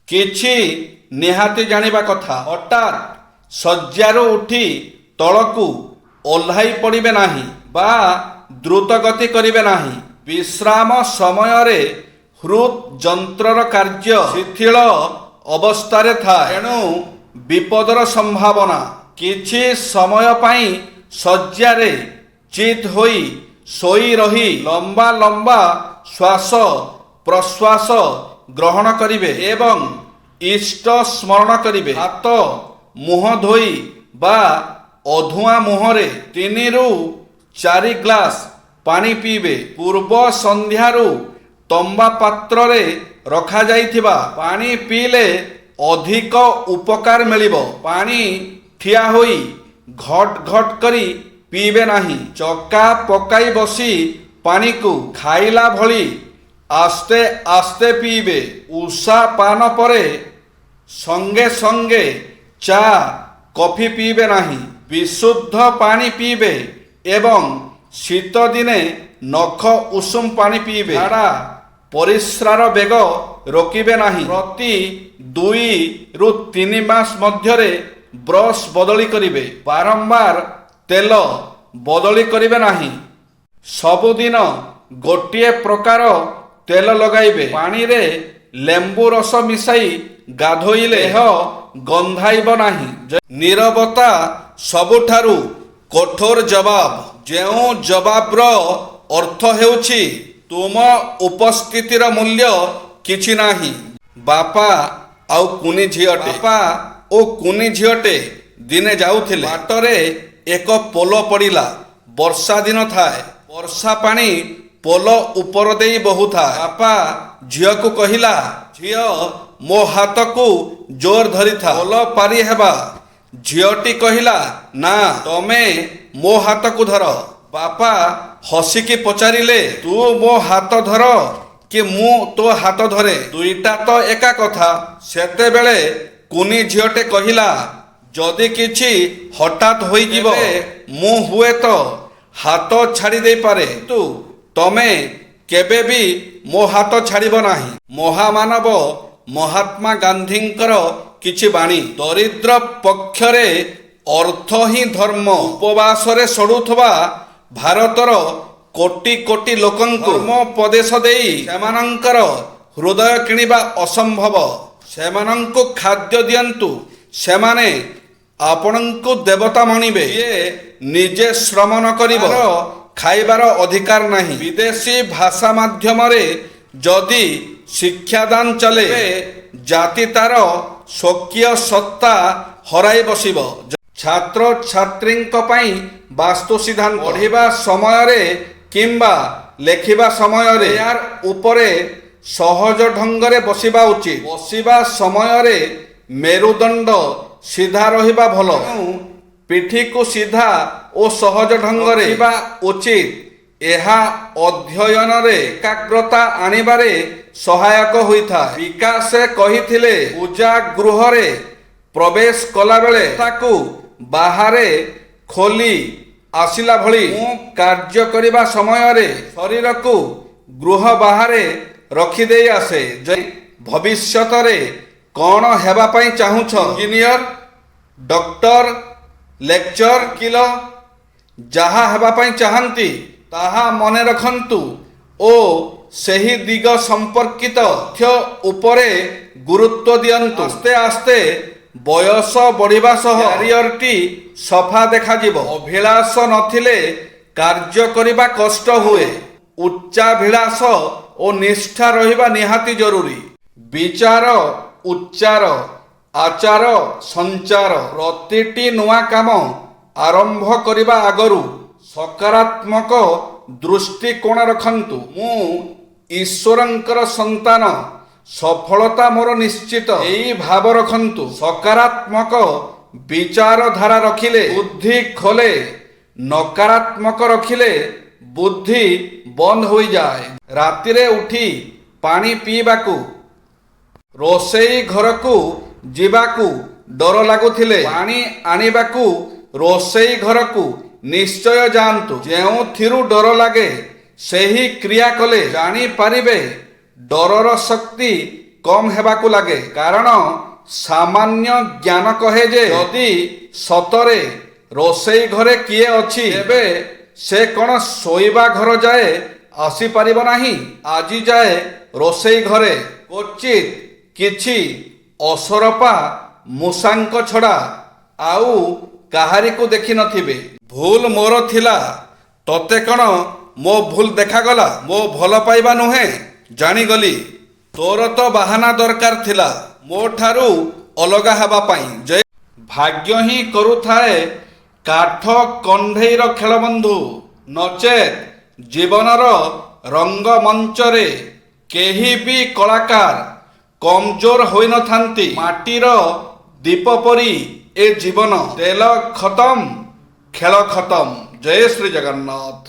କିଛି ନିହାତି ଜାଣିବା କଥା। ହଠାତ୍ ଶଯ୍ୟାରୁ ଉଠି ତଳକୁ ଓହ୍ଲାଇ ପଡ଼ିବେ ନାହିଁ ବା ଦ୍ରୁତ ଗତି କରିବେ ନାହିଁ। ବିଶ୍ରାମ ସମୟରେ ହୃଦ୍ ଯନ୍ତ୍ରର କାର୍ଯ୍ୟ ଶିଥିଳ ଅବସ୍ଥାରେ ଥାଏ, ତେଣୁ ବିପଦର ସମ୍ଭାବନା। କିଛି ସମୟ ପାଇଁ ଶଯ୍ୟାରେ ଚିତ୍ ହୋଇ ଶୋଇ ରହି ଲମ୍ବା ଲମ୍ବା ଶ୍ୱାସ ପ୍ରଶ୍ୱାସ ଗ୍ରହଣ କରିବେ ଏବଂ ଇଷ୍ଟ ସ୍ମରଣ କରିବେ। ହାତ ମୁହଁ ଧୋଇ ବା ଅଧୁଆ ମୁହଁରେ 3ରୁ 4 ଗ୍ଲାସ ପାଣି ପିଇବେ। ପୂର୍ବ ସନ୍ଧ୍ୟାରୁ ତମ୍ବା ପାତ୍ରରେ ରଖାଯାଇଥିବା ପାଣି ପିଇଲେ ଅଧିକ ଉପକାର ମିଳିବ। ପାଣି ଠିଆ ହୋଇ ଘଟ ଘଟ କରି ପିଇବେ ନାହିଁ। ଚକା ପକାଇ ବସି ପାଣିକୁ ଖାଇଲା ଭଳି ଆସ୍ତେ ଆସ୍ତେ ପିଇବେ। ଉଷା ପାନ ପରେ ସଙ୍ଗେ ସଙ୍ଗେ ଚା କଫି ପିଇବେ ନାହିଁ। ବିଶୁଦ୍ଧ ପାଣି ପିଇବେ ଏବଂ ଶୀତ ଦିନେ ନଖ ଉଷୁମ ପାଣି ପିଇବେ। ଝାଡ଼ା ପରିସ୍ରାର ବେଗ ରୋକିବେ ନାହିଁ। ପ୍ରତି 2ରୁ 3 ମାସ ମଧ୍ୟରେ ବ୍ରଶ ବଦଳି କରିବେ। ବାରମ୍ବାର ତେଲ ବଦଳି କରିବେ ନାହିଁ। ସବୁଦିନ ଗୋଟିଏ ପ୍ରକାର ତେଲ ଲଗାଇବେ। ପାଣିରେ ଲେମ୍ବୁ ରସ ମିଶାଇ ଗାଧୋଇଲେ ଦେହ ଗନ୍ଧାଇବ ନାହିଁ। ନୀରବତା ସବୁଠାରୁ କଠୋର ଜବାବ। ଯେଉଁ ଜବାବର ଅର୍ଥ ହେଉଛି ତୁମ ଉପସ୍ଥିତିର ମୂଲ୍ୟ କିଛି ନାହିଁ। ବାପା ଆଉ କୁନି ଝିଅଟେ ବାପା ଓ କୁନି ଝିଅଟେ ଦିନେ ଯାଉଥିଲେ। ବାଟରେ ଏକ ପୋଲ ପଡ଼ିଲା। ବର୍ଷା ଦିନ ଥାଏ। ବର୍ଷା ପାଣି ପୋଲ ଉପର ଦେଇ ବହୁଥାଏ। ବାପା ଝିଅକୁ କହିଲା, ଝିଅ ମୋ ହାତକୁ ଜୋର ଧରିଥା, ପୋଲ ପାରି ହେବା। ଝିଅଟି କହିଲା, ନା, ତମେ ମୋ ହାତକୁ ଧର। ବାପା ହସିକି ପଚାରିଲେ, ତୁ ମୋ ହାତ ଧର କି ମୁଁ ତୋ ହାତ ଧରେ? ଦୁଇଟା ତ ଏକା କଥା। ସେତେବେଳେ କୁନି ଝିଅଟେ କହିଲା, ଯଦି କିଛି ହଠାତ୍ ହୋଇଯିବ ମୁଁ ହୁଏତ ହାତ ଛାଡ଼ି ଦେଇପାରେ, କିନ୍ତୁ ତମେ କେବେ ବି ମୋ ହାତ ଛାଡ଼ିବ ନାହିଁ। ମହାମାନବ ମହାତ୍ମା ଗାନ୍ଧୀଙ୍କର କିଛି ବାଣୀ। ଦରିଦ୍ର ପକ୍ଷରେ ଅର୍ଥ ହିଁ ଧର୍ମ। ଉପବାସରେ ସଢ଼ୁଥିବା ଭାରତର କୋଟି କୋଟି ଲୋକଙ୍କୁ ଧର୍ମୋପଦେଶ ଦେଇ ସେମାନଙ୍କର ହୃଦୟ କିଣିବା ଅସମ୍ଭବ। ସେମାନଙ୍କୁ ଖାଦ୍ୟ ଦିଅନ୍ତୁ, ସେମାନେ ଆପଣଙ୍କୁ ଦେବତା ମଣିବେ। ଯିଏ ନିଜେ ଶ୍ରମ ନ କରିବ ଖାଇବାର ଅଧିକାର ନାହିଁ। ବିଦେଶୀ ଭାଷା ମାଧ୍ୟମରେ ଯଦି ଶିକ୍ଷାଦାନ ଚାଲେ ଜାତି ତାର ସ୍ୱକୀୟ ସତ୍ତା ହରାଇ ବସିବ। ଛାତ୍ରଛାତ୍ରୀଙ୍କ ପାଇଁ ବାସ୍ତୁ ସିଦ୍ଧାନ୍ତ। ପଢ଼ିବା ସମୟରେ କିମ୍ବା ଲେଖିବା ସମୟରେ ଚେୟାର ଉପରେ ସହଜ ଢଙ୍ଗରେ ବସିବା ଉଚିତ। ବସିବା ସମୟରେ ମେରୁଦଣ୍ଡ ସିଧା ରହିବା ଭଲ। ପିଠିକୁ ସିଧା ଓ ସହଜ ଢଙ୍ଗରେ ରଖିବା ଉଚିତ। ଏହା ଅଧ୍ୟୟନରେ ଏକାଗ୍ରତା ଆଣିବାରେ ସହାୟକ ହୋଇଥାଏ। ବିକାଶେ କହିଥିଲେ, ପୂଜା ଗୃହରେ ପ୍ରବେଶ କଲାବେଳେ ତାକୁ ବାହାରେ ଖୋଲି ଆସିଲା ଭଳି ମୁଁ କାର୍ଯ୍ୟ କରିବା ସମୟରେ ଶରୀରକୁ ଗୃହ ବାହାରେ ରଖିଦେଇ ଆସେ। ଭବିଷ୍ୟତରେ କ'ଣ ହେବା ପାଇଁ ଚାହୁଁଛ? ଇଞ୍ଜିନିୟର, ଡକ୍ଟର, ଲେକ୍ଚର, ଓକିଲ, ଯାହା ହେବା ପାଇଁ ଚାହାନ୍ତି ତାହା ମନେ ରଖନ୍ତୁ ଓ ସେହି ଦିଗ ସମ୍ପର୍କିତ ତଥ୍ୟ ଉପରେ ଗୁରୁତ୍ୱ ଦିଅନ୍ତୁ। ଆସ୍ତେ ଆସ୍ତେ ବୟସ ବଢ଼ିବା ସହ କ୍ୟାରିୟରଟି ସଫା ଦେଖାଯିବ। ଅଭିଳାଷ ନଥିଲେ କାର୍ଯ୍ୟ କରିବା କଷ୍ଟ ହୁଏ। ଉଚ୍ଚାଭିଳାଷ ଓ ନିଷ୍ଠା ରହିବା ନିହାତି ଜରୁରୀ। ବିଚାର, ଉଚ୍ଚାର, ଆଚାର, ସଞ୍ଚାର। ପ୍ରତିଟି ନୂଆ କାମ ଆରମ୍ଭ କରିବା ଆଗରୁ ସକାରାତ୍ମକ ଦୃଷ୍ଟିକୋଣ ରଖନ୍ତୁ। ମୁଁ ଈଶ୍ୱରଙ୍କର ସନ୍ତାନ, ସଫଳତା ମୋର ନିଶ୍ଚିତ, ଏହି ଭାବ ରଖନ୍ତୁ। ସକାରାତ୍ମକ ବିଚାରଧାରା ରଖିଲେ ବୁଦ୍ଧି ଖୋଲେ, ନକାରାତ୍ମକ ରଖିଲେ ବୁଦ୍ଧି ବନ୍ଦ ହୋଇଯାଏ। ରାତିରେ ଉଠି ପାଣି ପିଇବାକୁ, ରୋଷେଇ ଘରକୁ ଯିବାକୁ ଡର ଲାଗୁଥିଲେ ପାଣି ଆଣିବାକୁ ରୋଷେଇ ଘରକୁ ନିଶ୍ଚୟ ଯାଆନ୍ତୁ। ଯେଉଁଥିରୁ ଡର ଲାଗେ ସେହି କ୍ରିୟା କଲେ ଜାଣିପାରିବେ ଡରର ଶକ୍ତି କମ୍ ହେବାକୁ ଲାଗେ। କାରଣ ସାମାନ୍ୟ ଜ୍ଞାନ କହେ ଯେ ଯଦି ସତରେ ରୋଷେଇ ଘରେ କିଏ ଅଛି ତେବେ ସେ କ'ଣ ଶୋଇବା ଘର ଯାଏ ଆସିପାରିବ ନାହିଁ? ଆଜି ଯାଏ ରୋଷେଇ ଘରେ କ୍ୱଚିତ୍ କିଛି ଅସରପା ମୂଷାଙ୍କ ଛଡ଼ା ଆଉ କାହାରିକୁ ଦେଖିନଥିବେ। ଭୁଲ ମୋର ଥିଲା। ତତେ କ'ଣ ମୋ ଭୁଲ ଦେଖାଗଲା? ମୋ ଭଲ ପାଇବା ନୁହେଁ ଜାଣିଗଲି। ତୋର ତ ବାହାନା ଦରକାର ଥିଲା ମୋ ଠାରୁ ଅଲଗା ହେବା ପାଇଁ। ଯେ ଭାଗ୍ୟ ହିଁ କରୁଥାଏ କାଠ କଣ୍ଢେଇର ଖେଳ ବନ୍ଧୁ। ନଚେତ୍ ଜୀବନର ରଙ୍ଗମଞ୍ଚରେ କେହି ବି କଳାକାର କମଜୋର ହୋଇନଥାନ୍ତି। ମାଟିର ଦୀପ ପରି ଏ ଜୀବନ। ତେଲ ଖତମ, ଖେଳ ଖତମ। ଜୟ ଶ୍ରୀ ଜଗନ୍ନାଥ।